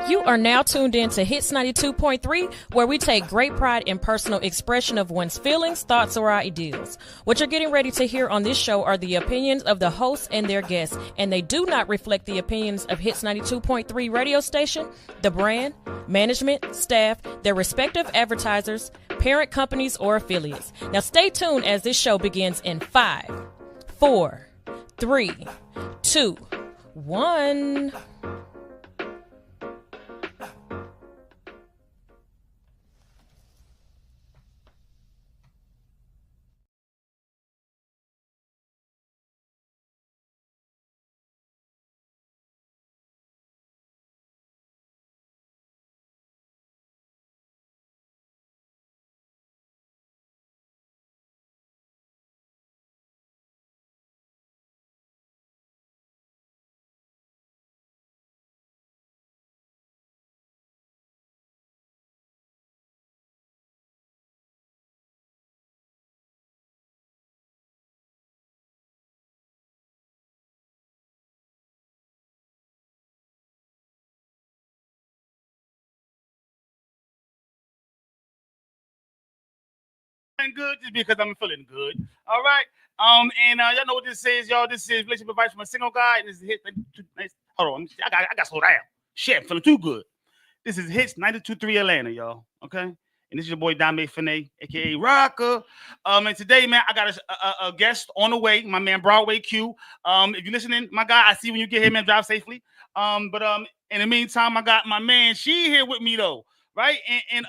You are now tuned in to Hits 92.3, where we take great pride in personal expression of one's feelings, thoughts, or ideals. What you're getting ready to hear on this show are the opinions of the hosts and their guests, and they do not reflect the opinions of Hits 92.3 radio station, the brand, management, staff, their respective advertisers, parent companies, or affiliates. Now stay tuned as this show begins in 5, 4, 3, 2, 1. Good just because I'm feeling good. All right. And y'all know what this is, y'all. This is relationship advice from a single guy. And this is hit. Hold on. I got to slow down. Shit, I'm feeling too good. This is Hits 92.3 Atlanta, y'all. Okay. And this is your boy Dame Finet, aka Rocca. And today, man, I got a guest on the way. My man Broadway Q. If you're listening, my guy, I see you when you get here, man. Drive safely. But in the meantime, I got my man She here with me though, right? And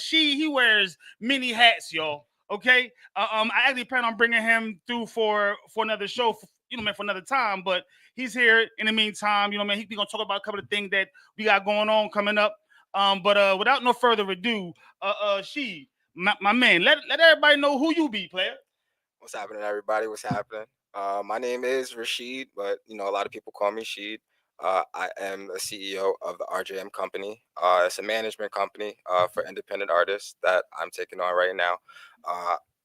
he wears many hats, y'all. Okay. I actually plan on bringing him through for another show, man, for another time. But he's here in the meantime. Man, we gonna talk about a couple of things that we got going on coming up. But without no further ado, my man, let everybody know who you be, player. What's happening, everybody? What's happening? My name is Rashid, but a lot of people call me Sheed. I am the CEO of the RJM company. It's a management company for independent artists that I'm taking on right now.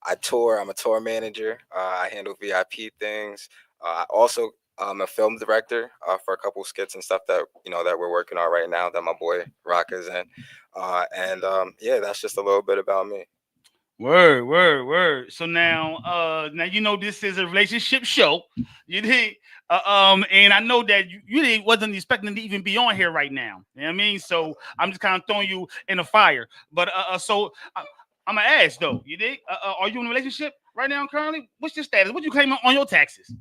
I tour. I'm a tour manager. I handle VIP things. I also I'm a film director for a couple skits and stuff that that we're working on right now that my boy Rock is in. Yeah, that's just a little bit about me. Word. So now this is a relationship show. You did, and I know that you really wasn't expecting to even be on here right now. You know what I mean? So I'm just kind of throwing you in the fire. But I'm gonna ask though. You did? Are you in a relationship right now currently? What's your status? What you claim on your taxes?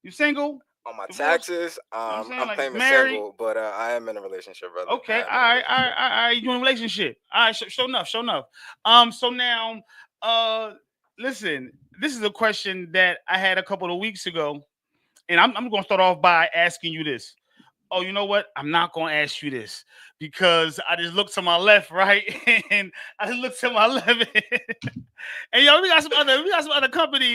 You single? On my Divorced? taxes, You know what I'm saying? I'm Like claiming married? single, but I am in a relationship, brother. Okay, I am in a relationship. all right. You in a relationship? All right, show enough, show enough. So now, uh, listen, this is a question that I had a couple of weeks ago, and I'm going to start off by asking you this. Oh, you know what? I'm not going to ask you this because I just looked to my left, right, and I just looked to my left, and yo, we got some other company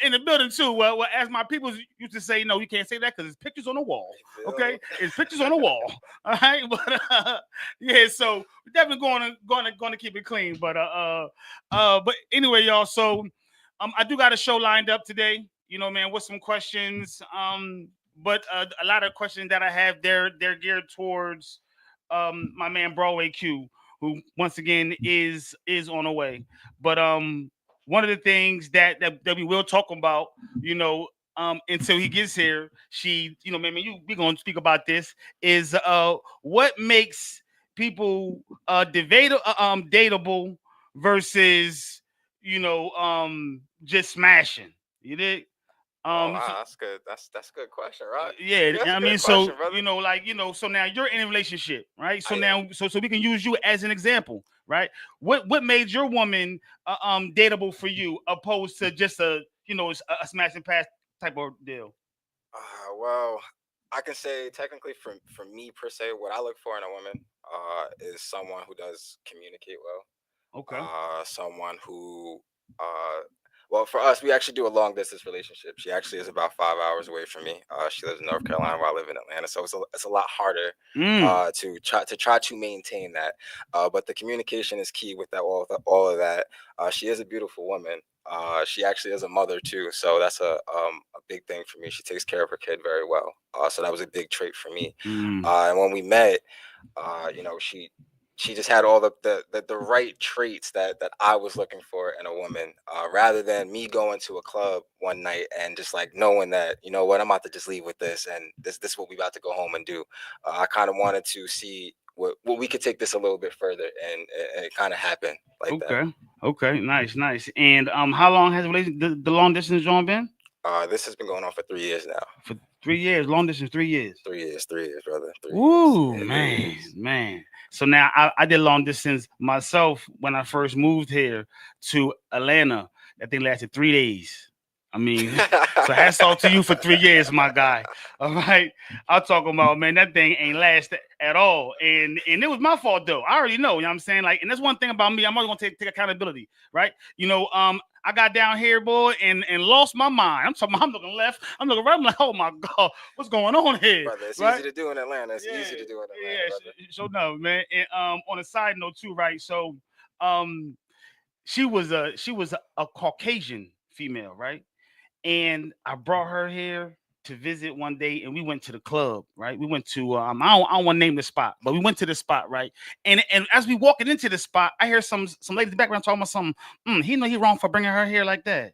in the building too. Well, as my people used to say, no, you can't say that because it's pictures on the wall. Okay, it's pictures on the wall. All right, but yeah, so we're definitely going to keep it clean. But anyway, y'all. So I do got a show lined up today. Man, with some questions. But a lot of questions that I have, they're geared towards my man Broadway Q, who once again is on the way. But one of the things that we will talk about, until he gets here, man, we gonna speak about this is what makes people dateable versus just smashing. You did. Oh So wow, that's good. That's a good question, right? yeah, Yeah, that's I a mean, good so question, brother. so now you're in a relationship, right? So I am. now, so we can use you as an example, right? What made your woman dateable for you, opposed to just a smash and pass type of deal? Well, I can say technically for me per se, what I look for in a woman is someone who does communicate well. Okay. Someone who uh well, for us, we actually do a long distance relationship. She actually is about 5 hours away from me. She lives in North Carolina while I live in Atlanta, so it's a lot harder Mm. to maintain that. But the communication is key with that all of that. She is a beautiful woman, She actually is a mother too, so that's a big thing for me. She takes care of her kid very well, so that was a big trait for me. And when we met, she just had all the right traits that I was looking for in a woman. Rather than me going to a club one night and just like knowing that, you know what, I'm about to just leave with this, and this is what we about to go home and do. I kind of wanted to see what we could take this a little bit further, and it kind of happened like that. Okay, nice. And how long has the long distance joint been? This has been going on for 3 years now. For 3 years, long distance, 3 years. 3 years, brother. 3 Ooh, years. Yeah, man. So now I did long distance myself when I first moved here to Atlanta. That thing lasted 3 days. I mean, so hats off to you for 3 years, my guy. All right. I'm talking about, man, that thing ain't last at all. And it was my fault though. I already know, you know what I'm saying? Like, and that's one thing about me. I'm always gonna take accountability, right? I got down here, boy, and lost my mind. I'm talking. I'm looking left. I'm looking right. I'm like, oh my god, what's going on here? Brother, it's right? easy to do in Atlanta. It's easy to do in Atlanta. Yeah. So no, man. And, on a side note too, right? So, she was a Caucasian female, right? And I brought her here to visit one day, and we went to the club, right? We went to I don't want to name the spot, but we went to the spot, right? And as we walking into the spot, I hear some lady in the background talking about something. He know he wrong for bringing her here like that.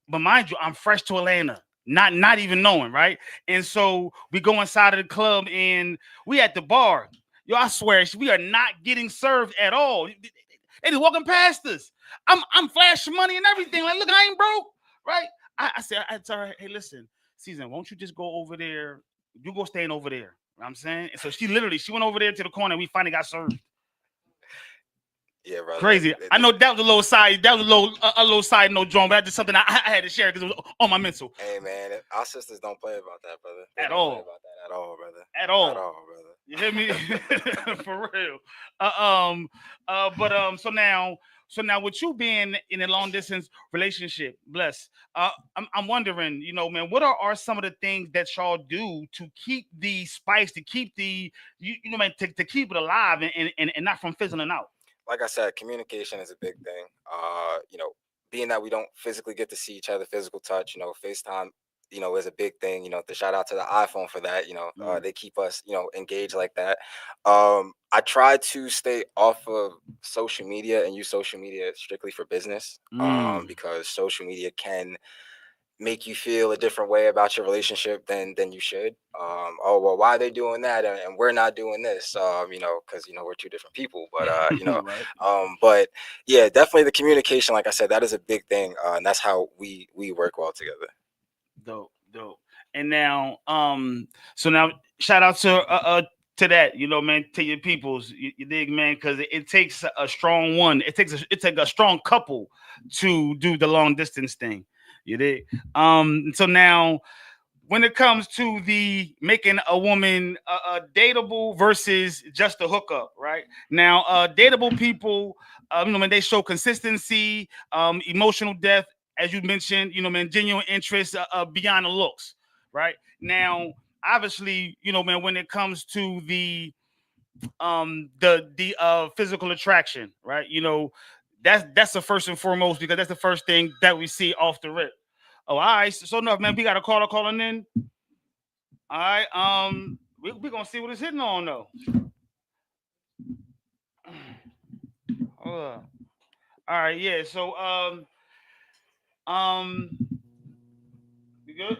But mind you, I'm fresh to Atlanta, not even knowing, right? And so we go inside of the club, and we at the bar. Yo, I swear, we are not getting served at all. They just walking past us. I'm flashing money and everything. Like, look, I ain't broke. Right? I said, I tell her, hey, listen, Season, won't you just go over there? You go staying over there. You know what I'm saying? And so she went over there to the corner, and we finally got served. Yeah, brother. Crazy. I know that was a little side note, John, but that's just something I had to share because it was on my mental. Hey, man, our sisters don't play about that, brother. At all. Play about that at all, brother. At all, brother. You hear me? For real. So now with you being in a long distance relationship, bless. I'm wondering, man, what are some of the things that y'all do to keep the spice, to keep the man, to keep it alive and not from fizzling out? Like I said, communication is a big thing. Being that we don't physically get to see each other, physical touch, FaceTime, is a big thing. To shout out to the iPhone for that. They keep us, engaged like that. I try to stay off of social media and use social media strictly for business, because social media can make you feel a different way about your relationship than you should. Why are they doing that and we're not doing this? Because we're two different people. But right. But yeah, definitely the communication. Like I said, that is a big thing, and that's how we work well together. Dope. And now, so now shout out to that, man, to your peoples, you dig, man, because it takes a strong one. It takes a strong couple to do the long distance thing. You dig? So now, when it comes to the making a woman dateable versus just a hookup, right? Now, dateable people, man, they show consistency, emotional depth, as you mentioned, man, genuine interest beyond the looks, right? Now, obviously, man, when it comes to the physical attraction, right? That's the first and foremost, because that's the first thing that we see off the rip. Oh, all right. So enough, man. We got a caller calling in. All right. We're gonna see what it's hitting on though. Hold up. All right, yeah. So you good?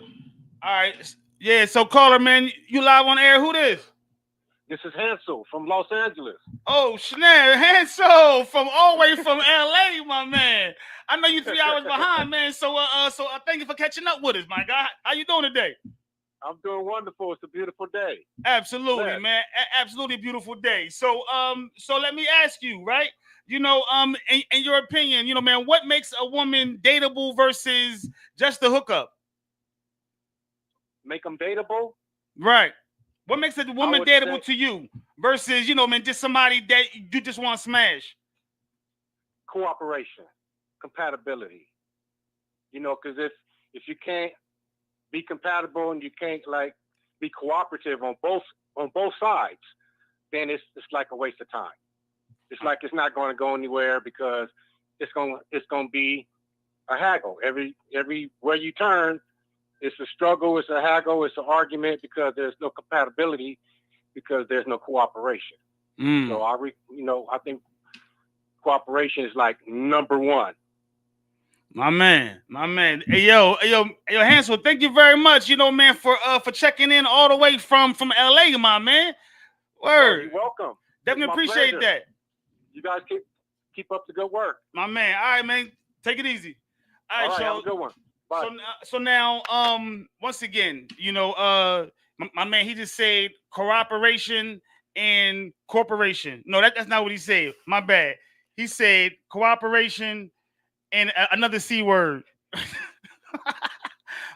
All right. Yeah, so caller, man, you live on air. Who this? This is Hansel from Los Angeles. Oh, snap. Hansel from all the way from LA, my man. I know you 3 hours behind, man. So thank you for catching up with us, my guy. How you doing today? I'm doing wonderful. It's a beautiful day. Absolutely, man. Absolutely beautiful day. So let me ask you, right? In your opinion, man, what makes a woman dateable versus just a hookup? Make them dateable? Right. What makes a woman dateable to you versus, man, just somebody that you just want to smash? Cooperation, compatibility. Because if you can't be compatible and you can't be cooperative on both sides, then it's like a waste of time. It's like it's not going to go anywhere, because it's gonna be a haggle. Everywhere you turn, it's a struggle, it's a haggle, it's an argument because there's no compatibility, because there's no cooperation. So I think cooperation is like number one. My man. Hey yo, Hansel, thank you very much. Man, for checking in all the way from LA, my man. Word. You're welcome. Definitely appreciate pleasure. that. You guys keep up the good work. My man. All right, man. Take it easy. All right, have a good one. Bye. So now, once again, my man, he just said cooperation and corporation. No, that's not what he said. My bad. He said cooperation and another C word.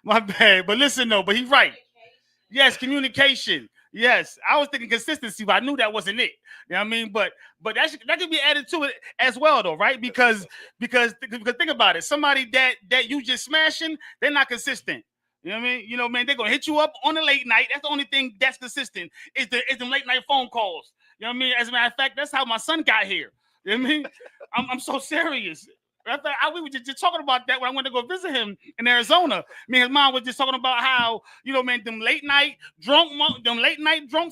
My bad. But listen, but he's right. Yes, communication. Yes, I was thinking consistency, but I knew that wasn't it. You know what I mean? But that could be added to it as well, though, right? Because think about it. Somebody that you just smashing, they're not consistent. You know what I mean? Man, they're gonna hit you up on a late night. That's the only thing that's consistent is the late night phone calls. You know what I mean? As a matter of fact, that's how my son got here. You know what I mean? I'm so serious. We were just talking about that when I went to go visit him in Arizona. Me and his mom was just talking about how, man, them late night drunk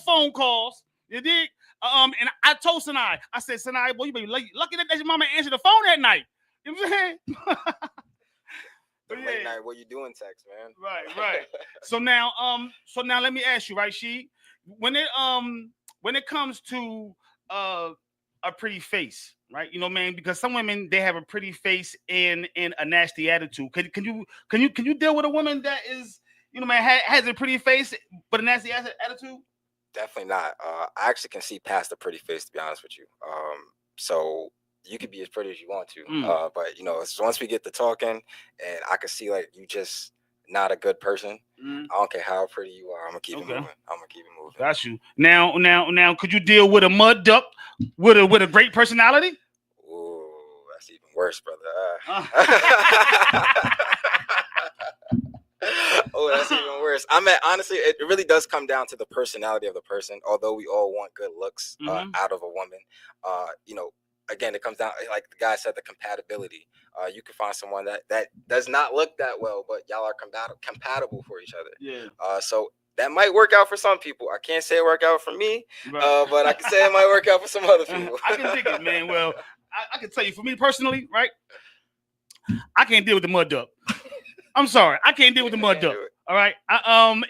phone calls. You dig? And I told Sinai, I said, Sinai, boy, you be lucky that your mama answered the phone that night. You know what I'm saying? Late night, what you doing, text, man? Right. So now let me ask you, right, She, when it comes to a pretty face, right? Man, because some women, they have a pretty face and a nasty attitude. Can you deal with a woman that is, man, has a pretty face but a nasty attitude? Definitely not. I actually can see past the pretty face, to be honest with you. So you could be as pretty as you want to, but once we get to talking, and I can see like you just not a good person. I don't care how pretty you are. I'm gonna keep it moving. Got you. Now, could you deal with a mud duck with a great personality? Ooh, that's even worse, brother. Oh, that's even worse. Honestly, it really does come down to the personality of the person. Although we all want good looks out of a woman, again, it comes down, like the guy said, the compatibility. You can find someone that does not look that well, but y'all are compatible for each other. Yeah. So that might work out for some people. I can't say it work out for me, right. But I can say it might work out for some other people. I can dig it, man. Well, I can tell you, for me personally, right? I can't deal with the mud duck. I'm sorry, I can't deal with the mud duck. All right, and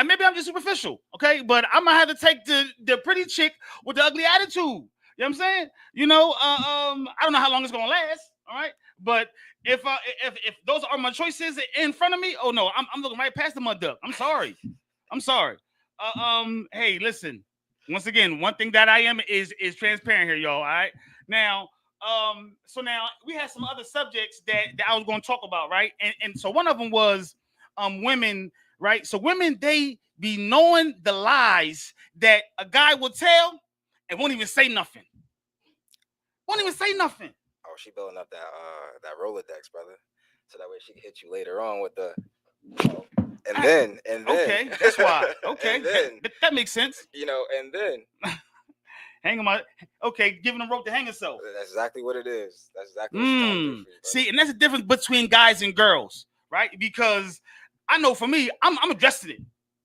maybe I'm just superficial, okay? But I'm gonna have to take the pretty chick with the ugly attitude. You know what I'm saying? I don't know how long it's gonna last. All right, but if those are my choices in front of me, oh no, I'm looking right past the mud duck. I'm sorry. Hey, listen. Once again, one thing that I am is transparent here, y'all. All right. Now, so now we had some other subjects that I was going to talk about, right? And so one of them was women, right? So women, they be knowing the lies that a guy will tell and won't even say nothing. Oh, she building up that Rolodex, brother. So that way she can hit you later on with the and then okay, that's why. Okay, then, that makes sense. And then hanging my giving them rope to hang herself. That's exactly what it is. That's exactly what she's trying to do for you, see, and that's the difference between guys and girls, right? Because I know for me, I'm addressing it.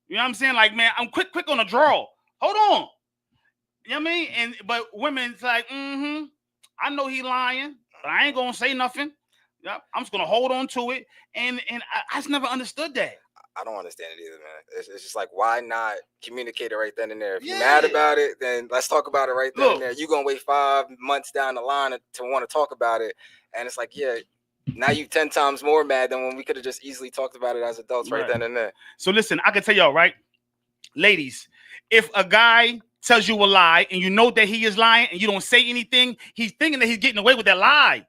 You know what I'm saying? Like, man, I'm quick on the draw. Hold on. You know what I mean? But women's like, I know he lying, but I ain't gonna say nothing. Yep, I'm just gonna hold on to it. And I just never understood that. I don't understand it either, man. It's just like, why not communicate it right then and there? If you're mad about it, then let's talk about it right then and there. You're going to wait 5 months down the line to want to talk about it. And it's like, now you 10 times more mad than when we could have just easily talked about it as adults right then and there. So listen, I can tell y'all, right? Ladies, if a guy tells you a lie and you know that he is lying and you don't say anything, he's thinking that he's getting away with that lie.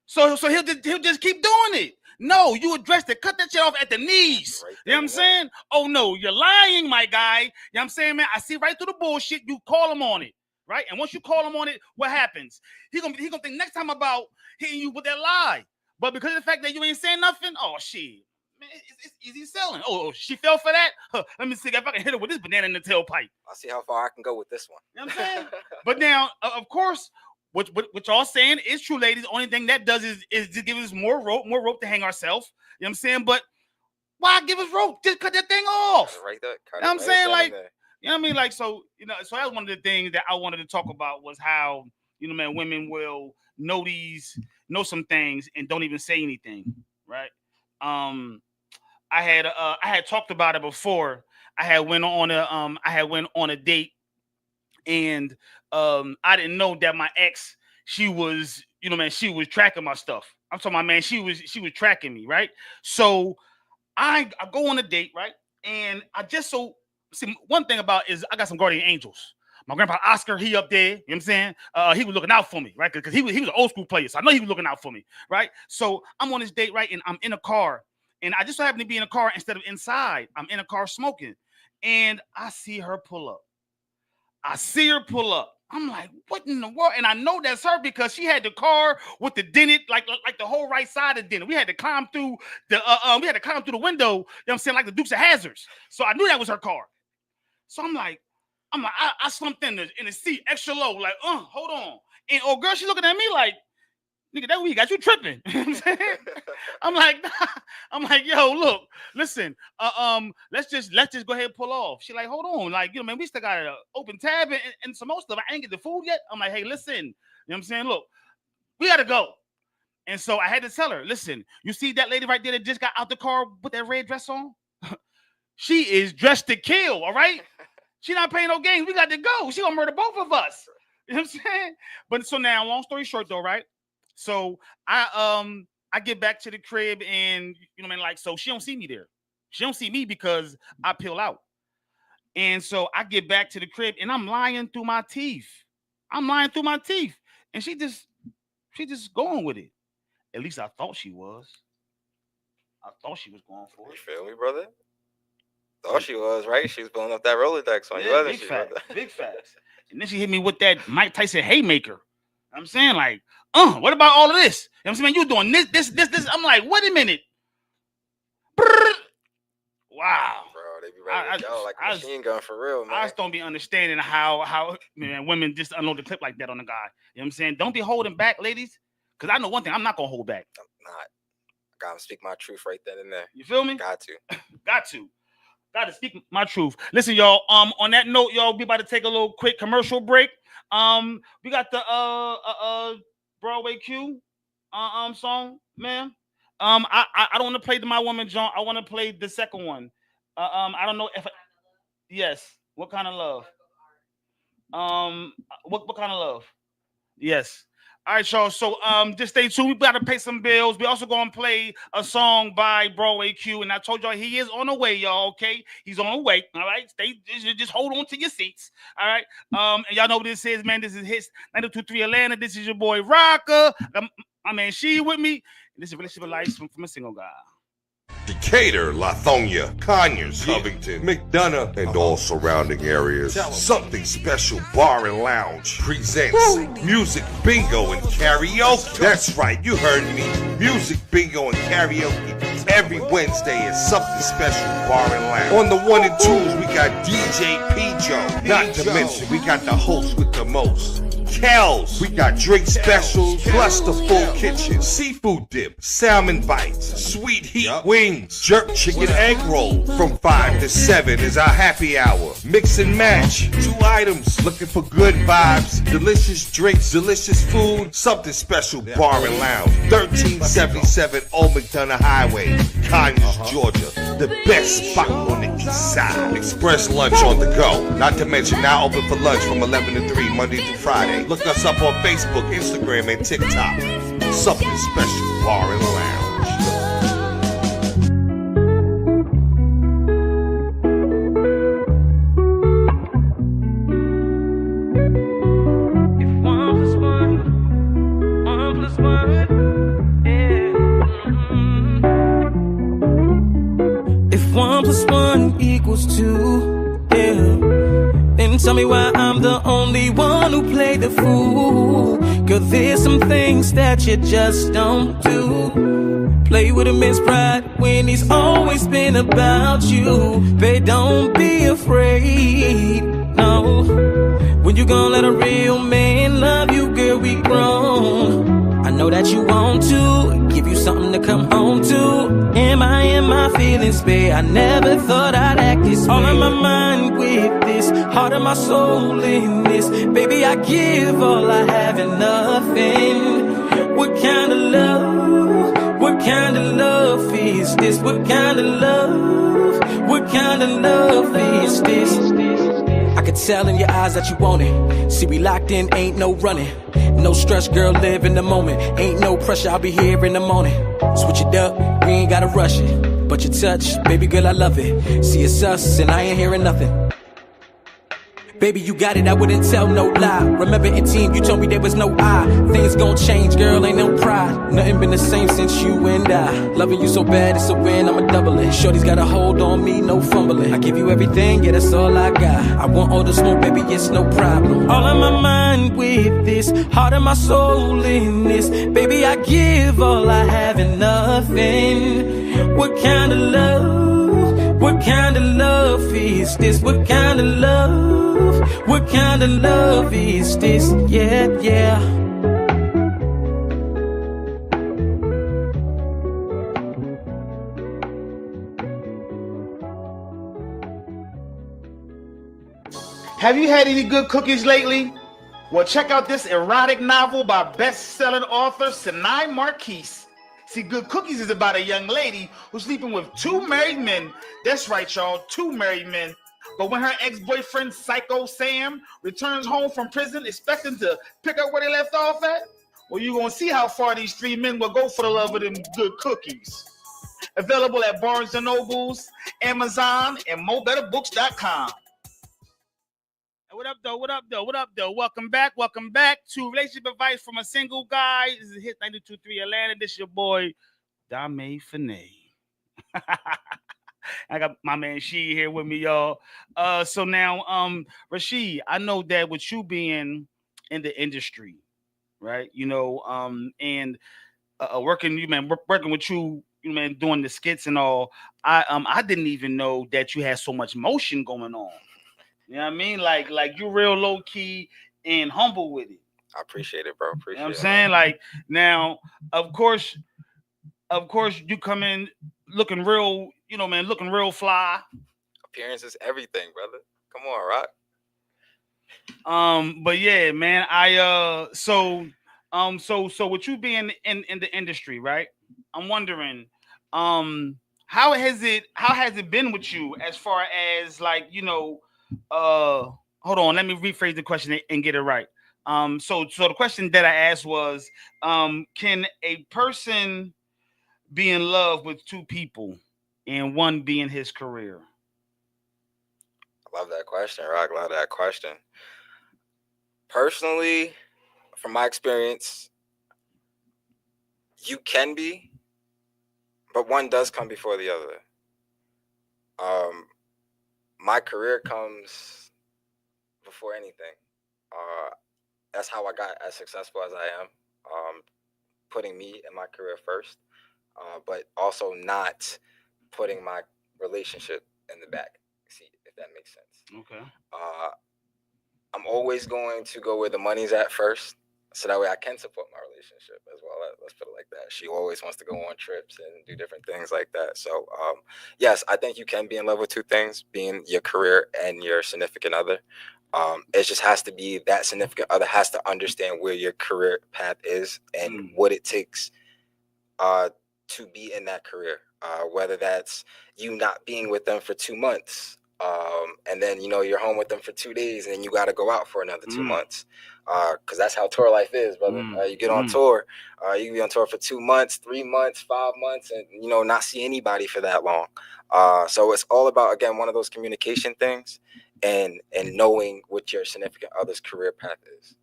So he'll just keep doing it. No, you addressed it. Cut that shit off at the knees. Right, you know what I'm saying? Oh, no, you're lying, my guy. You know what I'm saying, man? I see right through the bullshit. You call him on it, right? And once you call him on it, what happens? He gonna think next time about hitting you with that lie. But because of the fact that you ain't saying nothing, oh, shit. Man, it's easy selling. Oh, she fell for that? Let me see if I can hit her with this banana in the tailpipe. I'll see how far I can go with this one. You know what I'm saying? But now, of course, what y'all saying is true, ladies. The only thing that does is just give us more rope to hang ourselves. You know what I'm saying? But why give us rope? Just cut that thing off. Right there. You know what I'm saying? Like, you know what I mean? Like, so, so that's one of the things that I wanted to talk about was how, man, women will know some things and don't even say anything, right? I had talked about it before. I had went on a date, and I didn't know that my ex, she was tracking my stuff. I'm talking about, man, she was tracking me, right? So I go on a date, right? And see, one thing about is I got some guardian angels. My grandpa Oscar, he up there, you know what I'm saying? He was looking out for me, right? Because he was an old school player, so I know he was looking out for me, right? So I'm on this date, right? And I'm in a car, and I just so happen to be in a car instead of inside. I'm in a car smoking, and I see her pull up. I'm like, what in the world? And I know that's her because she had the car with the dented, like the whole right side of dented. We had to climb through the window, you know what I'm saying, like the Dukes of Hazzards. So I knew that was her car. So I'm like, I slumped in the seat extra low, like, hold on. And old girl, she looking at me like, nigga, that weed got you tripping. You know what I'm saying? I'm like, nah. I'm like, yo, look, listen, let's just go ahead and pull off. She like, hold on, like, man, we still got an open tab and some more stuff. I ain't get the food yet. I'm like, hey, listen, you know what I'm saying? Look, we gotta go. And so I had to tell her, listen, you see that lady right there that just got out the car with that red dress on? She is dressed to kill, all right? She not playing no games. We got to go. She gonna murder both of us. You know what I'm saying? But so now, long story short though, right? So I get back to the crib and like, so she don't see me there. She don't see me because I peel out. And so I get back to the crib and I'm lying through my teeth. And she just going with it. At least I thought she was. I thought she was going for it. You feel me, brother? Thought she was, right? She was pulling up that Rolodex on you, wasn't she? Big facts. And then she hit me with that Mike Tyson haymaker. I'm saying, like, what about all of this? You know what I'm saying? You doing this. I'm like, wait a minute. Wow. Bro, they be ready to go like a machine gun for real, man. I just don't be understanding how women just unload the clip like that on the guy. You know what I'm saying? Don't be holding back, ladies. Because I know one thing, I'm not going to hold back. I'm not. I got to speak my truth right then and there. You feel me? Got to. Got to speak my truth. Listen, y'all. On that note, y'all, we about to take a little quick commercial break. We got the Broadway Q song, man. I don't want to play the My Woman John. I want to play the second one. I don't know if yes. What kind of love? What kind of love? Yes. All right, y'all. So just stay tuned. We gotta pay some bills. We also gonna play a song by Broadway Q, and I told y'all he is on the way, y'all. Okay, he's on the way. All right, just hold on to your seats. All right. And y'all know what this is, man. This is Hits 92.3 Atlanta. This is your boy Rocca. My man, she with me. And this is Relationship Advice from a single guy. Decatur, Lithonia, Conyers, Covington, McDonough, and all surrounding areas. Something Special Bar and Lounge presents Music Bingo and Karaoke. That's right, you heard me. Music Bingo and Karaoke every Wednesday at Something Special Bar and Lounge. On the 1 and 2s, we got DJ P. Joe. Not to mention, we got the host with the most. Kells, we got drink specials, plus the full kitchen, seafood dip, salmon bites, sweet heat wings, jerk chicken egg roll. From 5 to 7 is our happy hour. Mix and match, 2 items, looking for good vibes, delicious drinks, delicious food. Something Special Bar and Lounge, 1377 Old McDonough Highway, Conyers, Georgia. The best spot on the east side. Express lunch on the go. Not to mention now open for lunch from 11 to 3 Monday through Friday. Look us up on Facebook, Instagram, and TikTok. Something Special Bar and Lounge. If 1 + 1, 1 + 1, yeah. If 1 + 1 equals 2, yeah. Then tell me why I'm the only one who played the fool. Cause there's some things that you just don't do. Play with a man's pride when he's always been about you. Babe, don't be afraid. No, when you gonna let a real man love you, girl, we grown. I know that you want to give you something to come home to. Am I in my feelings, babe? I never thought I'd act this way. All in my mind with this, heart of my soul in this. Baby, I give all I have and nothing. What kind of love? What kind of love is this? What kind of love? What kind of love is this? I could tell in your eyes that you want it. See, we locked in, ain't no running. No stress, girl, live in the moment. Ain't no pressure, I'll be here in the morning. Switch it up, we ain't gotta rush it. But your touch, baby girl, I love it. See, it's us, and I ain't hearing nothing. Baby, you got it, I wouldn't tell no lie. Remember in team, you told me there was no I. Things gon' change, girl, ain't no pride. Nothing been the same since you and I. Loving you so bad, it's a win, I'ma double it. Shorty's got a hold on me, no fumbling. I give you everything, yeah, that's all I got. I want all the smoke, baby, it's no problem. All in my mind with this, heart of my soul in this. Baby, I give all I have and nothing. What kind of love? What kind of love is this? What kind of love? What kind of love is this? Yeah, yeah. Have you had any good cookies lately? Well, check out this erotic novel by best-selling author Sinai Marquise. See, Good Cookies is about a young lady who's sleeping with two married men. That's right, y'all, two married men. But when her ex-boyfriend, Psycho Sam, returns home from prison expecting to pick up where they left off at, well, you're going to see how far these three men will go for the love of them good cookies. Available at Barnes & Nobles, Amazon, and MoBetterBooks.com. What up, though? What up, though? What up, though? Welcome back to Relationship Advice from a Single Guy. This is Hit 92.3 Atlanta. This is your boy, Dame Finay. I got my man She here with me, y'all. So now, Rashid, I know that with you being in the industry, right? You know, and working with you, man, doing the skits and all. I didn't even know that you had so much motion going on. You know what I mean? Like you're real low key and humble with it. I appreciate it, bro. You know what I'm saying? Like now, of course, you come in looking real, looking real fly. Appearance is everything, brother. Come on, Rock. But yeah, man, so with you being in the industry, right? I'm wondering, how has it been with you as far as like, hold on, let me rephrase the question and get it right. So the question that I asked was, can a person be in love with two people and one being his career? I love that question, Rock. Love that question. Personally, from my experience, you can be, but one does come before the other. My career comes before anything. That's how I got as successful as I am, putting me and my career first, but also not putting my relationship in the back seat, if that makes sense. Okay. I'm always going to go where the money's at first, so that way I can support my relationship as well. Let's put it like that. She always wants to go on trips and do different things like that. So, yes, I think you can be in love with two things, being your career and your significant other. It just has to be that significant other has to understand where your career path is and what it takes to be in that career. Whether that's you not being with them for 2 months, and then you're home with them for 2 days, and then you got to go out for another 2 months, because that's how tour life is, brother. You get on tour, you can be on tour for 2 months, 3 months, 5 months, and not see anybody for that long. So it's all about, again, one of those communication things, and knowing what your significant other's career path is.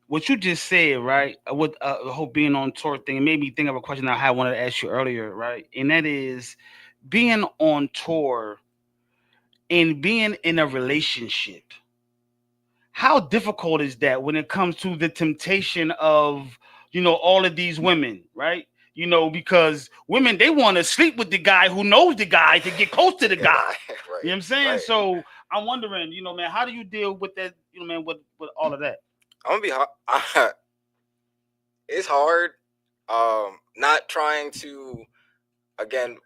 What you just said, right, with the whole being on tour thing, made me think of a question I wanted to ask you earlier, right? And that is, being on tour and being in a relationship, how difficult is that when it comes to the temptation of, all of these women, right? Because women, they want to sleep with the guy who knows the guy to get close to the guy. Right. You know what I'm saying? Right. So I'm wondering, man, how do you deal with that, man, with all of that? I'm gonna be it's hard. Not trying to again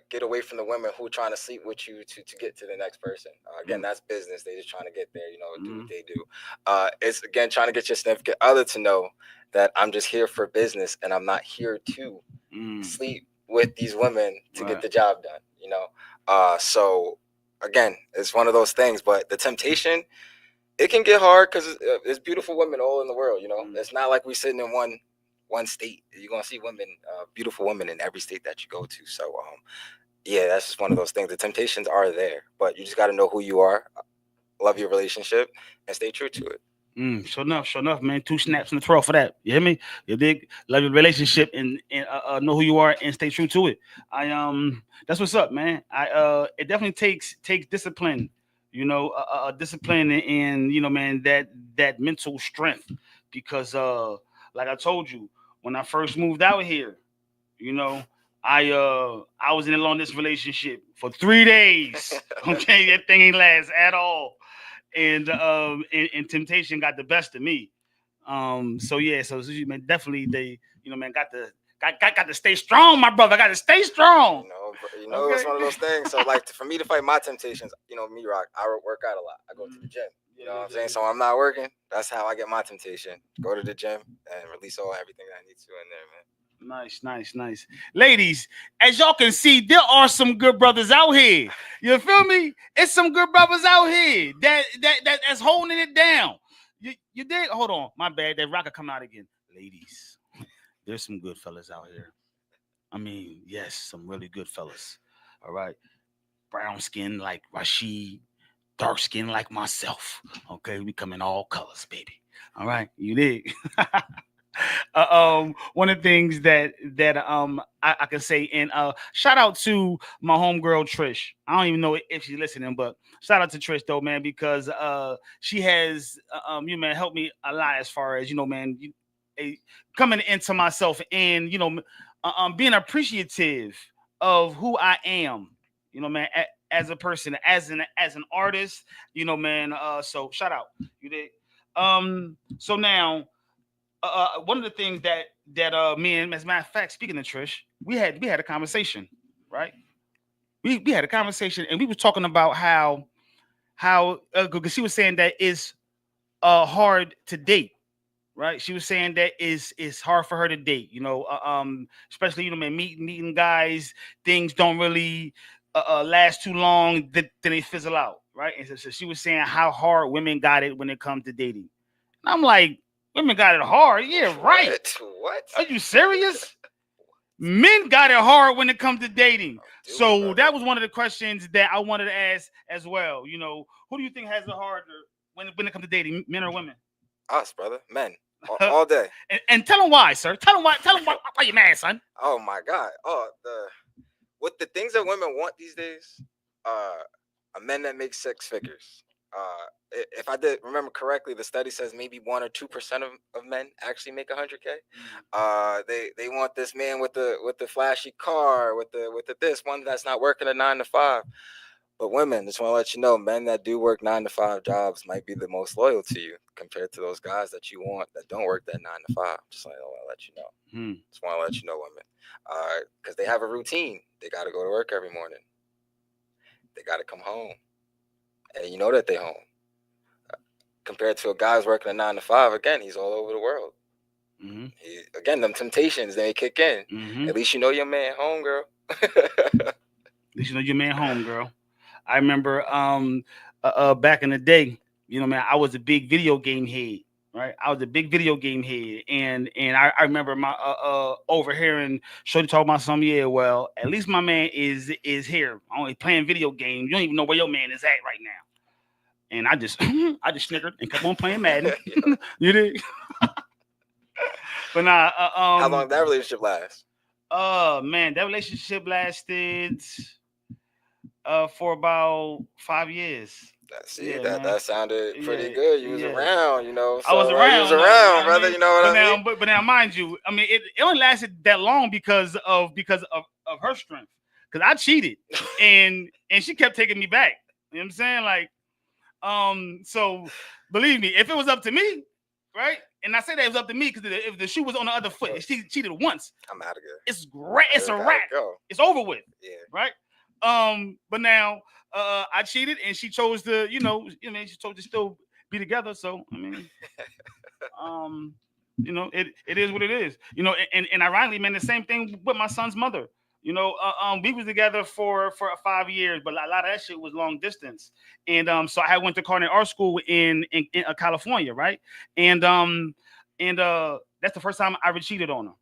get away from the women who are trying to sleep with you to get to the next person. Again, that's business. They just trying to get there, do what they do. It's again trying to get your significant other to know that I'm just here for business and I'm not here to sleep with these women to get the job done. So again, it's one of those things, but the temptation, it can get hard because there's beautiful women all in the world. It's not like we're sitting in one state. You're gonna see women, beautiful women in every state that you go to. So yeah, that's just one of those things. The temptations are there, but you just got to know who you are, love your relationship, and stay true to it. Sure enough, man. 2 snaps in the throat for that. You hear me? You dig? Love your relationship and know who you are and stay true to it. That's what's up, man. It definitely takes discipline. Discipline and man, that mental strength, because like I told you, when I first moved out here, I was in a long distance relationship for 3 days. Okay, that thing ain't last at all. And temptation got the best of me. So man, definitely they, man, got to stay strong, my brother. I got to stay strong. Okay. It's one of those things. So like for me to fight my temptations, me rock, I work out a lot. I go to the gym. You know what I'm saying? So I'm not working. That's how I get my temptation. Go to the gym and release everything that I need to in there, man. Nice. Ladies, as y'all can see, there are some good brothers out here. You feel me? It's some good brothers out here that's holding it down. You did? Hold on. My bad. That Rocca come out again. Ladies, there's some good fellas out here. I mean, yes, some really good fellas. All right. Brown skin like Rashid, dark skin like myself. Okay, we come in all colors, baby. All right, you dig? One of the things that I can say, and shout out to my homegirl Trish. I don't even know if she's listening, but shout out to Trish though, man, because she has helped me a lot as far as coming into myself and being appreciative of who I am, man, as a person, as an artist, man. So shout out, you did. So now. One of the things that me and, as a matter of fact, speaking of Trish, we had a conversation, right? We had a conversation and we were talking about how because she was saying that it's hard to date, right? She was saying that it's hard for her to date, especially man, meeting guys, things don't really last too long, then they fizzle out, right? And so she was saying how hard women got it when it comes to dating. And I'm like, women got it hard. Yeah, right. What? Are you serious? Men got it hard when it comes to dating. So that was one of the questions that I wanted to ask as well. Who do you think has it harder when it comes to dating, men or women? Us, brother. Men. All day. and tell them why, sir. Tell them why you're mad, son. Oh, my God. With the things that women want these days, a man that makes 6 figures. If I did remember correctly, the study says maybe 1 or 2% of men actually make $100K. They want this man with the flashy car, with the this one that's not working a 9 to 5. But women, just want to let you know, men that do work 9 to 5 jobs might be the most loyal to you compared to those guys that you want that don't work that 9 to 5. Just want to let you know. Just want to let you know, women, because they have a routine. They got to go to work every morning. They got to come home. And you know that they home. Compared to a guy who's working a 9 to 5, again, he's all over the world. Again, them temptations, they kick in. At least you know your man home, girl. At least you know your man home, girl. I remember back in the day, man, I was a big video game head, right? I was a big video game head. And I remember my overhearing Shorty talk about something. Yeah, well, at least my man is here. Only playing video games. You don't even know where your man is at right now. And I just snickered and kept on playing Madden. You did. But nah. How long did that relationship last? Man, that relationship lasted for about 5 years. That sounded pretty good. You was around, So I was around. You was around, brother. You know what I mean? But now, mind you, I mean, it only lasted that long because of her strength. because I cheated, and she kept taking me back. You know what I'm saying? Like, so believe me, if it was up to me, right? And I say that it was up to me because if the shoe was on the other foot, if she cheated once, I'm out of here. it's great. It's a wrap. Go. It's over with. Yeah. Right. But now I cheated, and she chose to, she chose to still be together. So I mean, it is what it is. And ironically, man, the same thing with my son's mother. We was together for 5 years, but a lot of that shit was long distance. And so I went to culinary art school in California, right? And that's the first time I ever cheated on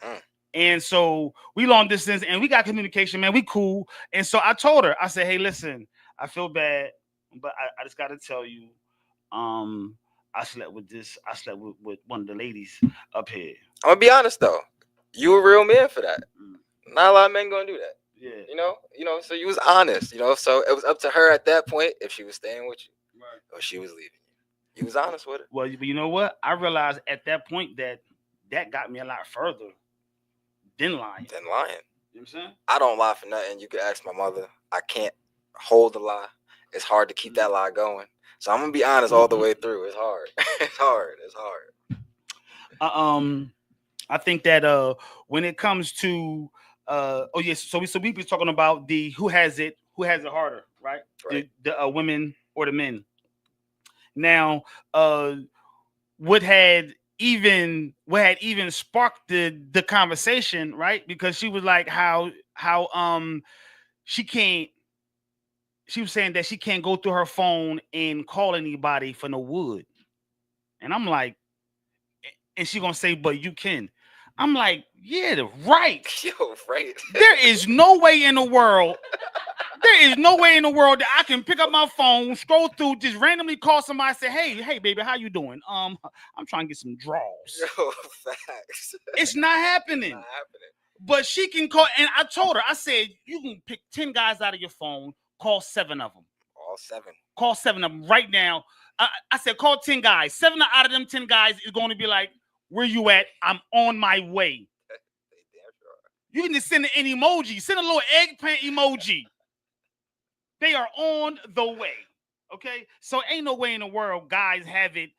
her. And so we long distance, and we got communication, man. We cool. And so I told her, I said, hey, listen, I feel bad, but I just got to tell you, I slept with one of the ladies up here. I'm gonna be honest though, you a real man for that. Not a lot of men gonna do that. Yeah. So you was honest, so it was up to her at that point if she was staying with you, right, or she was leaving you. You was honest with her. Well, you know what? I realized at that point that got me a lot further than lying. You know what I'm saying? I don't lie for nothing. You can ask my mother. I can't hold a lie. It's hard to keep that lie going. So I'm gonna be honest all the way through. It's hard. It's hard. I think that when it comes to so we be talking about the who has it harder, right? The women or the men. Now, what had even sparked the conversation, right? Because she was like how she was saying that she can't go through her phone and call anybody for no wood. And I'm like, and she gonna say, but you can. I'm like, yeah, right. Yo, right. There is no way in the world that I can pick up my phone, scroll through, just randomly call somebody, say, hey, baby, how you doing? I'm trying to get some draws. Yo, facts. It's not happening. But she can call, and I told her, I said, you can pick 10 guys out of your phone, call 7 of them. All 7. Call 7 of them right now. I said, call 10 guys. 7 out of them 10 guys is going to be like, where you at? I'm on my way. You can just send an emoji. Send a little eggplant emoji. They are on the way. Okay? So ain't no way in the world guys have it.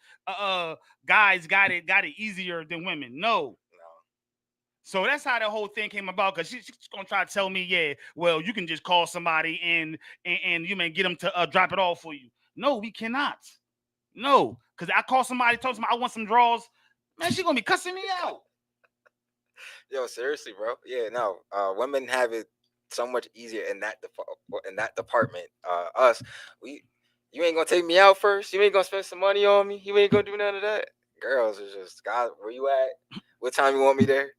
Guys got it easier than women. No. So that's how the whole thing came about, because she's gonna try to tell me, yeah, well, you can just call somebody and you may get them to drop it off for you. No, we cannot. No, because I call somebody, told somebody I want some draws, man, she gonna be cussing me out. Yo, seriously, bro. Yeah, no. Women have it so much easier in that department. Us, you ain't gonna take me out first. You ain't gonna spend some money on me. You ain't gonna do none of that. Girls is just, God, where you at? What time you want me there?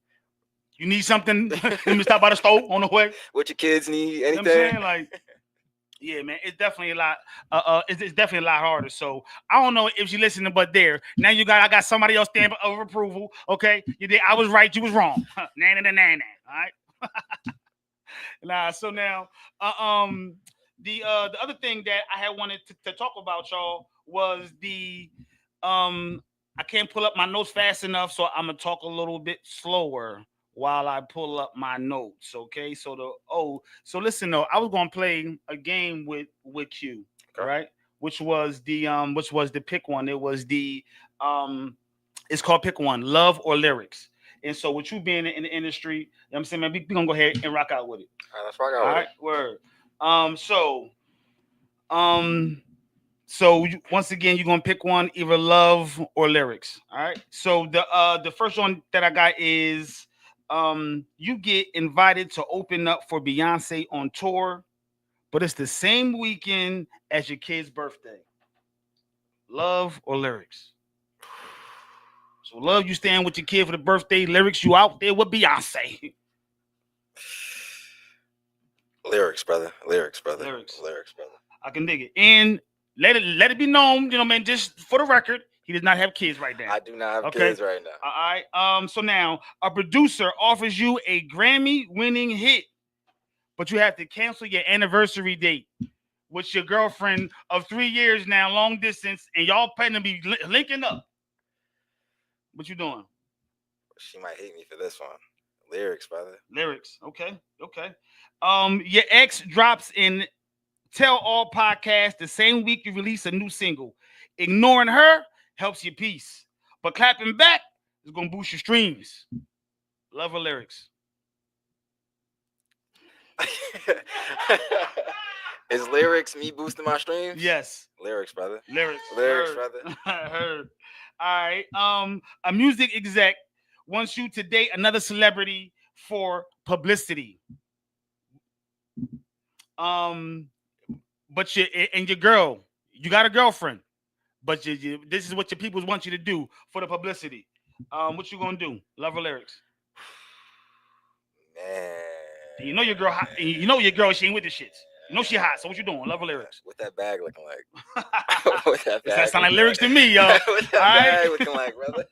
You need something? Let me stop by the store on the way. What your kids need? Anything? You know what I'm saying? Like, yeah, man, it's definitely a lot. It's definitely a lot harder. So I don't know if you're listening, but there now I got somebody else stamp of approval. Okay, you did. I was right. You was wrong. Nah. All right. Nah. So now, the other thing that I had wanted to talk about, y'all, was the I can't pull up my notes fast enough, so I'm gonna talk a little bit slower while I pull up my notes. Okay, so so listen though, I was gonna play a game with Q, okay, right? Which was the pick one. It was the it's called Pick One, Love or Lyrics. And so with you being in the industry, you know what I'm saying, man, we gonna go ahead and rock out with it. All right, let's rock out with it. Word. So once again, you're gonna pick one, either love or lyrics. All right. So the first one that I got is you get invited to open up for Beyonce on tour, but it's the same weekend as your kid's birthday. Love or lyrics? So love, you staying with your kid for the birthday. Lyrics, you out there with Beyonce. Lyrics, brother. Lyrics. I can dig it. And let it be known, man, just for the record, he does not have kids right now. I do not have kids right now. All right. So now a producer offers you a Grammy-winning hit, but you have to cancel your anniversary date with your girlfriend of 3 years now, long distance, and y'all planning to be linking up. What you doing? She might hate me for this one. Lyrics, brother. Lyrics. Okay. Your ex drops in Tell All podcast the same week you release a new single. Ignoring her helps your peace, but clapping back is gonna boost your streams. Love or lyrics? Is lyrics me boosting my streams? Yes. Lyrics, brother. Lyrics, brother. I heard. All right. A music exec wants you to date another celebrity for publicity. But your girl, you got a girlfriend, but this is what your people want you to do for the publicity. What you gonna do? Love or lyrics? Man. And you know your girl hot. You know your girl, she ain't with the shits. You know she hot. So what you doing? Love or lyrics? What that bag looking like? What that bag? That sound like lyrics to me, yo. What that bag looking like, brother?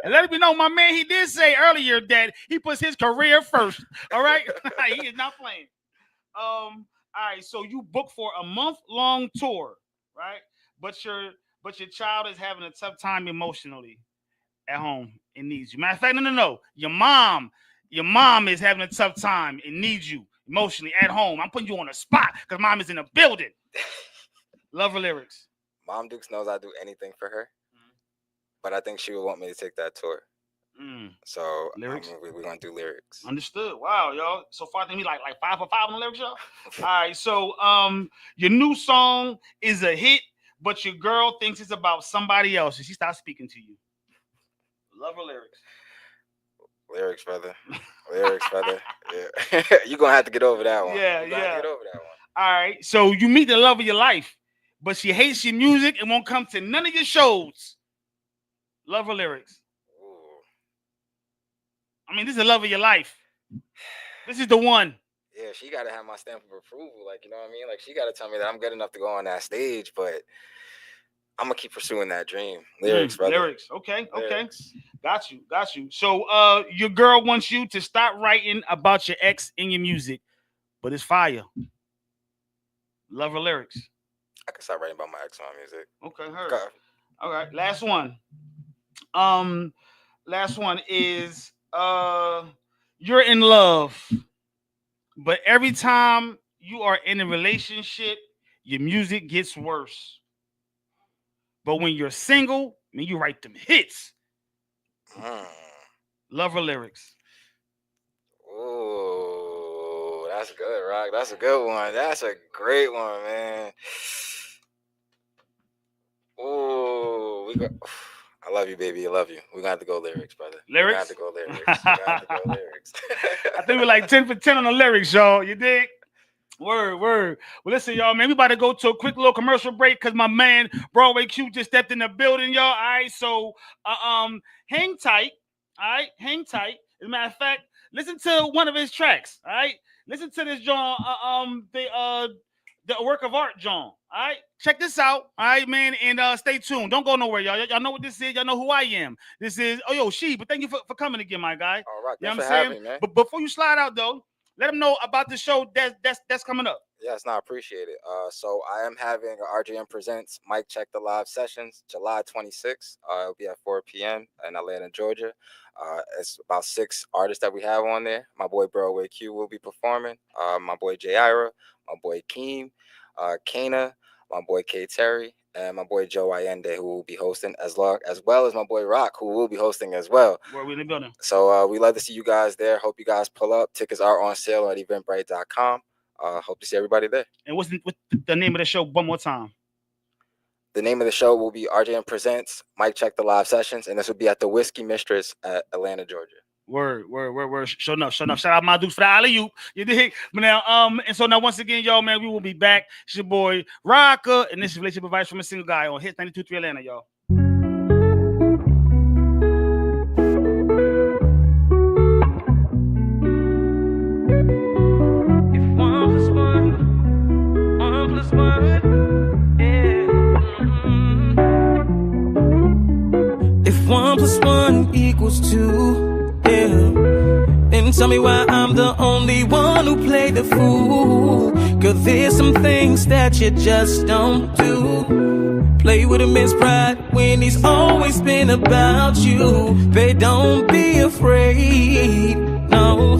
And let me know, my man. He did say earlier that he puts his career first. All right, he is not playing. All right. So you booked for a month-long tour, right? But your child is having a tough time emotionally at home and needs you. Matter of fact, no. Your mom is having a tough time and needs you emotionally at home. I'm putting you on a spot because mom is in the building. Love or lyrics? Mom Dukes knows I do anything for her, but I think she would want me to take that tour. So lyrics? We're gonna do lyrics. Understood. Wow, y'all. So far, I think we like 5 for 5 on the lyrics, y'all. All right. So your new song is a hit, but your girl thinks it's about somebody else, and she starts speaking to you. Love or lyrics? Lyrics, brother. Lyrics, brother. Yeah. You're gonna have to get over that one. Yeah. Get over that one. All right. So you meet the love of your life, but she hates your music and won't come to none of your shows. Love or lyrics? Ooh. I mean, this is the love of your life. This is the one. Yeah, she gotta have my stamp of approval. Like, you know what I mean? Like, she gotta tell me that I'm good enough to go on that stage, but I'm gonna keep pursuing that dream. Lyrics, brother. Lyrics. Okay. Lyrics. Got you. So your girl wants you to stop writing about your ex in your music, but it's fire. Love or lyrics? I can start writing about my ex on my music. Okay, heard. Okay. All right, last one. Last one is you're in love, but every time you are in a relationship, your music gets worse. But when you're single, I mean, you write them hits. Love or lyrics? Ooh, that's good, Rock. That's a good one. That's a great one, man. Ooh, I love you, baby. I love you. We're going to have to go lyrics, brother. Lyrics? We're going to go lyrics. I think we're like 10 for 10 on the lyrics, y'all. You dig? Word. Well, listen, y'all, man, we about to go to a quick little commercial break because my man Broadway Q just stepped in the building, y'all. All right, so hang tight. All right, hang tight. As a matter of fact, listen to one of his tracks. All right, listen to this, John. The work of art, John. All right, check this out. All right, man, and stay tuned. Don't go nowhere, y'all. Y'all know what this is. Y'all know who I am. This is She. But thank you for coming again, my guy. All right, you know thanks what I'm for having saying? me, man. But before you slide out, though, let them know about the show that's coming up. Yes, I appreciate it. So I am having RJM Presents Mic Check the Live Sessions, July 26th. It'll be at 4 p.m. in Atlanta, Georgia. It's about 6 artists that we have on there. My boy Broadway Q will be performing. My boy J. Ira, my boy Keem, Kana, my boy K. Terry, and my boy Joe Allende, who will be hosting, as well as my boy Rock, who will be hosting as well. Where we in the building. So we love to see you guys there. Hope you guys pull up. Tickets are on sale at eventbrite.com. Hope to see everybody there. And what's the name of the show one more time? The name of the show will be RJM Presents Mic Check the Live Sessions, and this will be at the Whiskey Mistress at Atlanta, Georgia. Word. Show enough. Shout out my dudes for the alley-oop. You dig? But now, and so now once again, y'all, man, we will be back. It's your boy Rocca, and this is relationship advice from a single guy on Hits 92.3 Atlanta, y'all. If 1 + 1 = 2, yeah, then tell me why I'm the only one who played the fool. 'Cause there's some things that you just don't do. play with him is pride when he's always been about you. Babe, don't be afraid, no.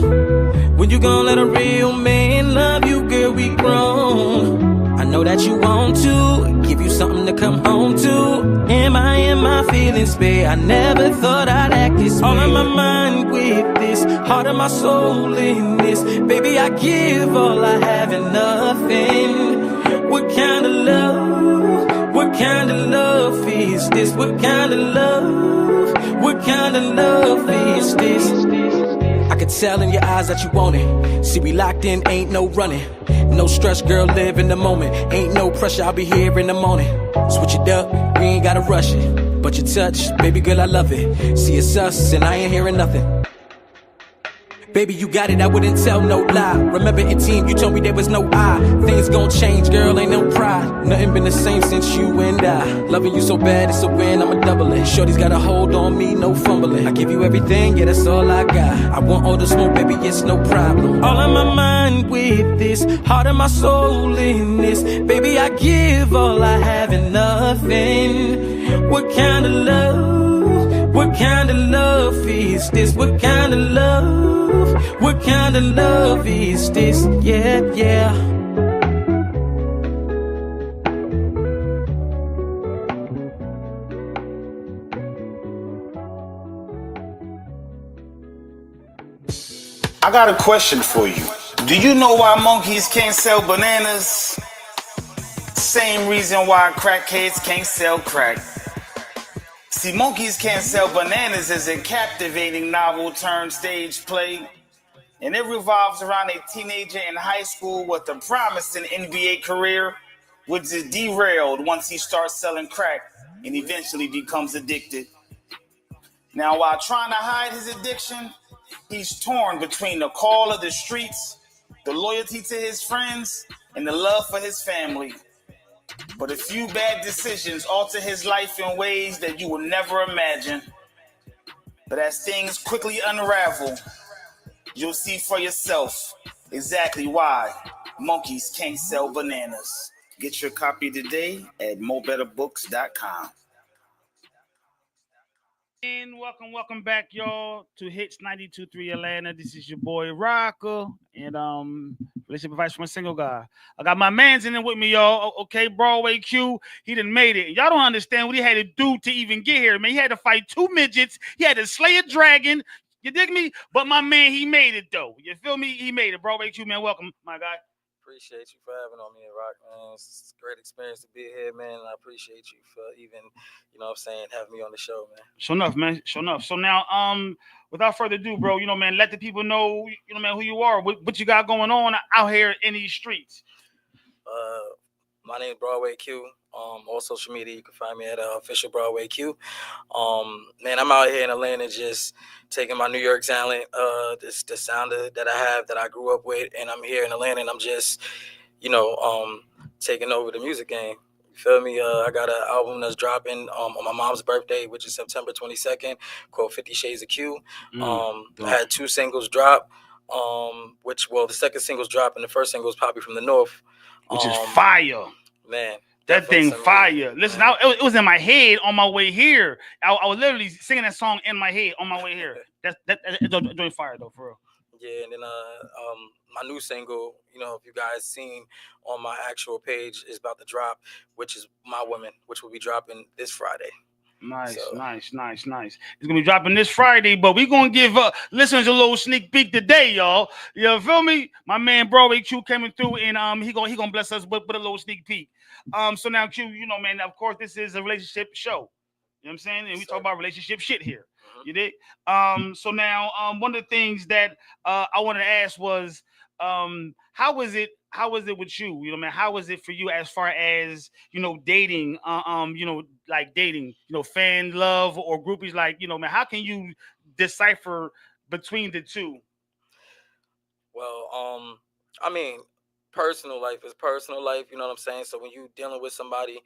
When you gon' let a real man love you, girl, we grown. I know that you want to give you something to come home to. Am I in my feelings, babe? I never thought I'd act this way. All of my mind with this, heart and my soul in this. Baby, I give all I have and nothing. What kind of love? What kind of love is this? What kind of love? What kind of love is this? I could tell in your eyes that you want it. See, we locked in, ain't no running. No stress, girl, live in the moment. Ain't no pressure, I'll be here in the morning. Switch it up, we ain't gotta rush it. But your touch, baby girl, I love it. See, it's us, and I ain't hearing nothing. Baby, you got it, I wouldn't tell no lie. Remember in team, you told me there was no I. Things gon' change, girl, ain't no pride. Nothing been the same since you and I. Loving you so bad, it's a win, I'ma double it. Shorty's got a hold on me, no fumbling. I give you everything, yeah, that's all I got. I want all the smoke, baby, it's no problem. All on my mind with this, heart and my soul in this. Baby, I give all I have and nothing. What kind of love? What kind of love is this? What kind of love? What kind of love is this? Yeah, yeah. I got a question for you. Do you know why monkeys can't sell bananas? Same reason why crackheads can't sell crack. See, monkeys can't sell bananas is a captivating novel turned stage play, and it revolves around a teenager in high school with a promising NBA career, which is derailed once he starts selling crack and eventually becomes addicted. Now, while trying to hide his addiction, he's torn between the call of the streets, the loyalty to his friends, and the love for his family. But a few bad decisions alter his life in ways that you will never imagine. But as things quickly unravel, you'll see for yourself exactly why monkeys can't sell bananas. Get your copy today at mobetterbooks.com. And welcome back, y'all, to Hits 92.3 Atlanta. This is your boy Rocca, and relationship advice from a single guy. I got my man's in there with me, y'all. Okay, Broadway Q, he done made it. Y'all don't understand what he had to do to even get here, man. He had to fight two midgets. He had to slay a dragon. You dig me? But my man, he made it, though. You feel me? He made it. Broadway Q, man, welcome, my guy. Appreciate you for having on me, Rock, man. It's a great experience to be here, man. And I appreciate you for even, you know what I'm saying, having me on the show, man. Sure enough, man. Sure enough. So now, without further ado, bro, you know, man, let the people know, you know, man, who you are, what you got going on out here in these streets. My name is Broadway Q. On social media, you can find me at official Broadway Q. Man, I'm out here in Atlanta just taking my New York talent, the sound that I have, that I grew up with, and I'm here in Atlanta, and I'm just, you know, taking over the music game. You feel me? I got an album that's dropping on my mom's birthday, which is September 22nd, called 50 Shades of Q. I had 2 singles drop, the second single's dropped, and the first single was Poppy from the North. Which is fire. Man. That thing fire. Listen, it was in my head on my way here. I was literally singing that song in my head on my way here. That's doing fire though, for real. Yeah, and then my new single, you know, if you guys seen on my actual page, is about to drop, which is My Woman, which will be dropping this Friday. Nice. It's gonna be dropping this Friday, but we're gonna give listeners a little sneak peek today, y'all. You feel me? My man Broadway Q coming through, and he gonna bless us with a little sneak peek. So now Q, you know, man, of course this is a relationship show. You know what I'm saying? And we talk about relationship shit here. You dig? So now one of the things that I wanted to ask was how was it with you? You know, man, how was it for you as far as, you know, dating, you know, like dating, you know, fan love or groupies, like, you know, man, how can you decipher between the two? Well, I mean, personal life is personal life, you know what I'm saying? So when you dealing with somebody,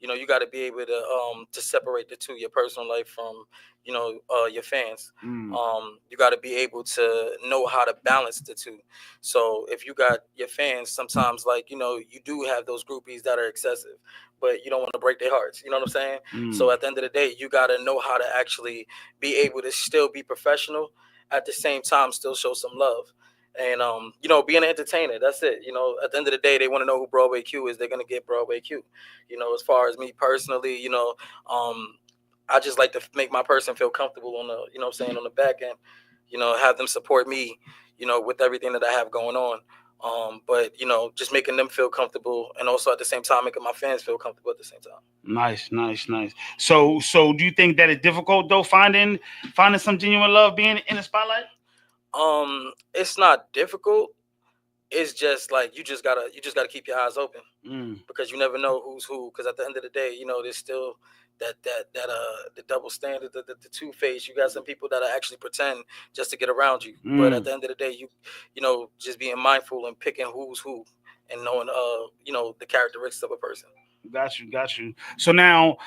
You got to be able to separate the two, your personal life from your fans. You got to be able to know how to balance the two. So if you got your fans, sometimes you do have those groupies that are excessive, but you don't want to break their hearts. You know what I'm saying? So at the end of the day, you got to know how to actually be able to still be professional, at the same time still show some love. And being an entertainer, that's it. At the end of the day, they want to know who Broadway Q is. They're gonna get Broadway Q. As far as me personally, I just like to make my person feel comfortable on the, on the back end. Have them support me, with everything that I have going on. But just making them feel comfortable, and also at the same time making my fans feel comfortable at the same time. Nice. So do you think that it's difficult though, finding some genuine love being in the spotlight? It's not difficult. It's just like you just gotta keep your eyes open, because you never know who's who. Because at the end of the day, there's still that the double standard, the two-face. You got some people that actually pretend just to get around you. But at the end of the day, you just being mindful and picking who's who, and knowing the characteristics of a person. Got you. So now,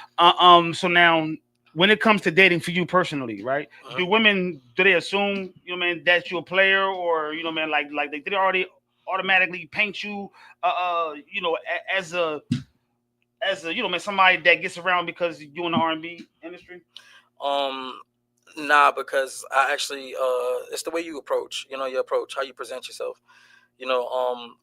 when it comes to dating for you personally, right? Do women, do they assume, man, that you're a player, or like they already automatically paint you, as a man, somebody that gets around because you're in the R&B industry? Nah, because I actually it's the way you approach, your approach, how you present yourself.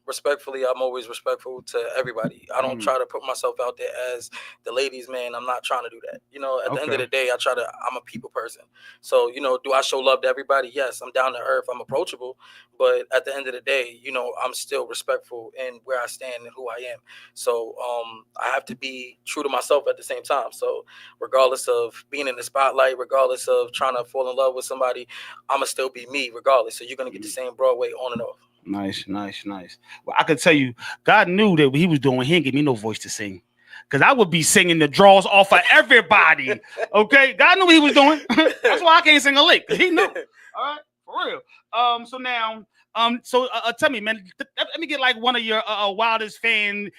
Respectfully, I'm always respectful to everybody. I don't try to put myself out there as the ladies' man. I'm not trying to do that. At the end of the day, I'm a people person. So, do I show love to everybody? Yes, I'm down to earth. I'm approachable. But at the end of the day, I'm still respectful in where I stand and who I am. So I have to be true to myself at the same time. So regardless of being in the spotlight, regardless of trying to fall in love with somebody, I'm going to still be me regardless. So you're going to get the same Broadway on and off. Nice. Well, I could tell you, God knew that what he was doing. He didn't give me no voice to sing, because I would be singing the draws off of everybody. Okay, God knew what he was doing. That's why I can't sing a lick, because he knew. All right, for real. So now, tell me, man. Let me get like one of your wildest fan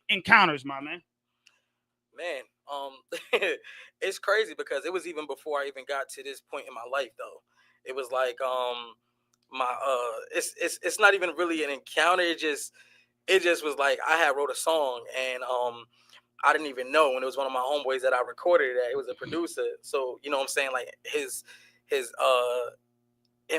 encounters, my man. Man, it's crazy, because it was even before I even got to this point in my life, though. It was like it's not even really an encounter. It just was like I had wrote a song, and I didn't even know, and it was one of my homeboys that I recorded it at. It was a producer. So what I'm saying, like him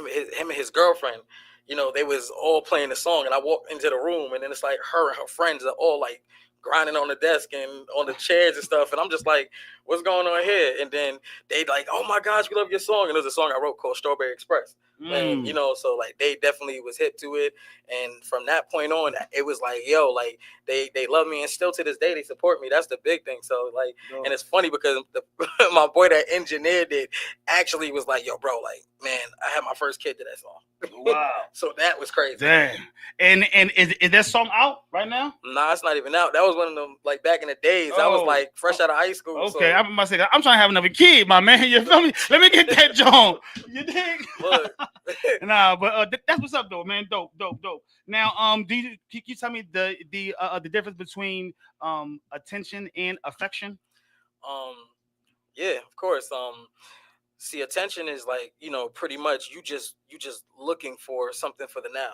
and his girlfriend, they was all playing the song, and I walked into the room, and then it's like her and her friends are all like grinding on the desk and on the chairs and stuff, and I'm just like, what's going on here? And then they like, oh my gosh, we love your song. And there's a song I wrote called Strawberry Express. And so like they definitely was hip to it, and from that point on, it was like, yo, like they love me, and still to this day they support me. That's the big thing. So like, and it's funny because my boy that engineered it actually was like, yo, bro, like, man, I had my first kid to that song. Wow. So that was crazy. Damn. And is that song out right now? Nah, it's not even out. That was one of them, like back in the days. I was like fresh out of high school. Okay, so. I'm about to say, I'm trying to have another kid, my man. You feel me? Let me get that John. You dig? Nah, but that's what's up though, man. Dope. Now, can you tell me the difference between attention and affection? Yeah, of course. See, attention is like, pretty much you just looking for something for the now.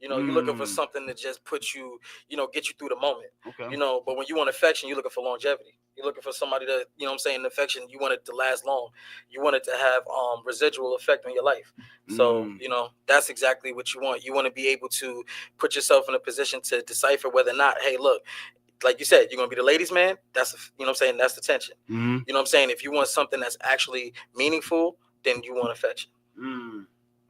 You're looking for something to just put you, get you through the moment. Okay. But when you want affection, you're looking for longevity. You're looking for somebody to, affection, you want it to last long. You want it to have residual effect on your life. So, that's exactly what you want. You want to be able to put yourself in a position to decipher whether or not, hey, look, like you said, you're going to be the ladies' man. That's, that's the tension. If you want something that's actually meaningful, then you want affection.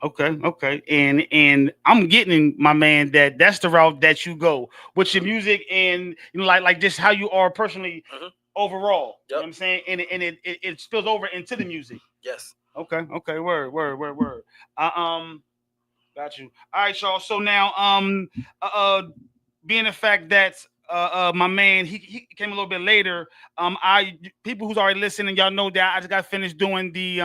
Okay. And I'm getting, my man, that's the route that you go with your music, and like just how you are personally overall. Yep. You know what I'm saying? And it spills over into the music. Yes. Okay. Word. Got you. All right, y'all. So now being the fact that my man, he came a little bit later. People who's already listening, y'all know that I just got finished doing the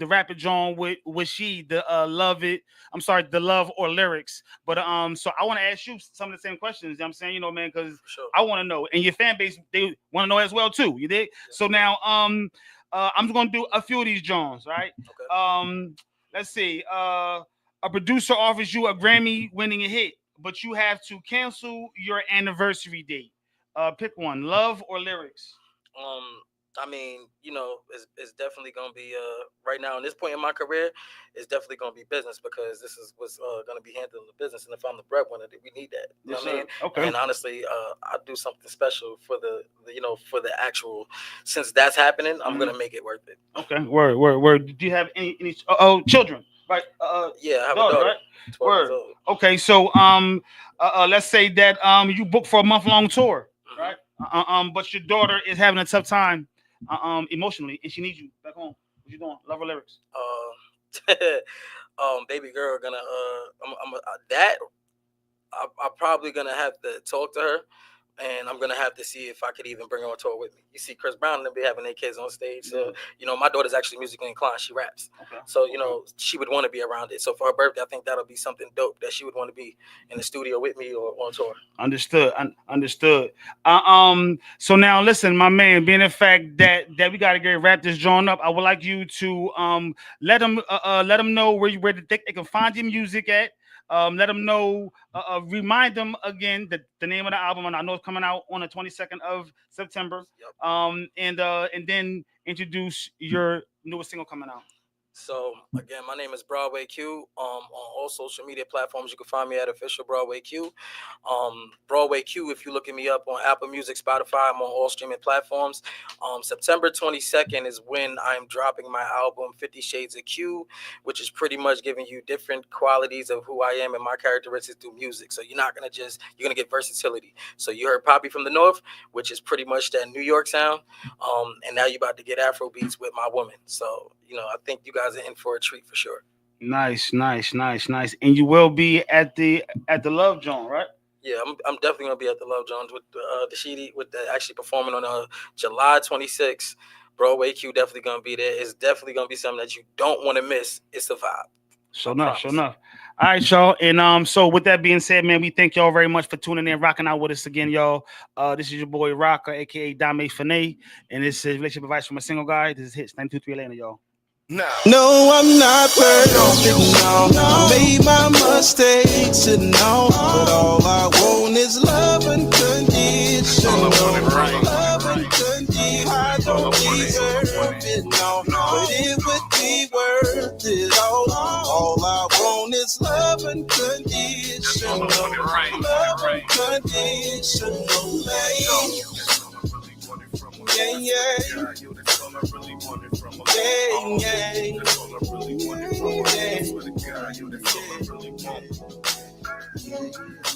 rapid John with she the love it. I'm sorry, the love or lyrics. But so I want to ask you some of the same questions. You know what I'm saying, you know, man, because Sure. I want to know, and your fan base they want to know as well too. You did. So now I'm just gonna do a few of these Johns, right? Okay. Let's see. A producer offers you a Grammy-winning hit, but you have to cancel your anniversary date. Pick one: love or lyrics. I mean, you know, it's definitely gonna be right now in this point in my career, it's definitely gonna be business because this is what's gonna be handling the business, and if I'm the breadwinner, we need that. You know what I mean? Okay. And honestly, I'll do something special for the you know for the actual. Since that's happening, I'm gonna make it worth it. Okay. Word. Do you have any children? Right. Yeah, I have a daughter. Right? 12 years old. Okay. So let's say that you book for a month-long tour, right? But your daughter is having a tough time emotionally, and she needs you back home. What you doing? Love or lyrics? Baby girl, I'm probably gonna have to talk to her, and I'm gonna have to see if I could even bring her on tour with me. You see, Chris Brown and them be having their kids on stage, so you know my daughter's actually musically inclined. She raps, so you know she would want to be around it. So for her birthday, I think that'll be something dope that she would want to be in the studio with me or on tour. Understood. So now listen, my man, being the fact that we got to get wrap this drawn up, I would like you to let them know where they can find your music at. Let them know, remind them again the name of the album. And I know it's coming out on the 22nd of September. Yep. And then introduce your newest single coming out. So again, my name is Broadway Q. On all social media platforms, you can find me at official Broadway Q. Broadway Q. If you looking me up on Apple Music, Spotify, I'm on all streaming platforms. September 22nd is when I'm dropping my album 50 Shades of Q, which is pretty much giving you different qualities of who I am and my characteristics through music. So you're gonna get versatility. So you heard Poppy from the North, which is pretty much that New York sound. And now you're about to get Afro beats with my woman. So you know, I think you guys are in for a treat for sure. Nice. And you will be at the Love Joint, right? Yeah, I'm definitely gonna be at the Love Jones with the Sheedy actually performing on July 26th. Broadway Q definitely gonna be there. It's definitely gonna be something that you don't want to miss. It's a vibe. Sure enough. All right, y'all. And so with that being said, man, we thank y'all very much for tuning in, rocking out with us again, y'all. This is your boy Rocca, aka Dame Fanay, and this is relationship advice from a single guy. This is Hits 923 Atlanta, y'all. No, I'm not perfect, no. I made my mistakes and all, but all I want is love unconditional. Love unconditional. I don't deserve it, no, but it would be worth it all. All I want is love unconditional. Love unconditional. Yeah.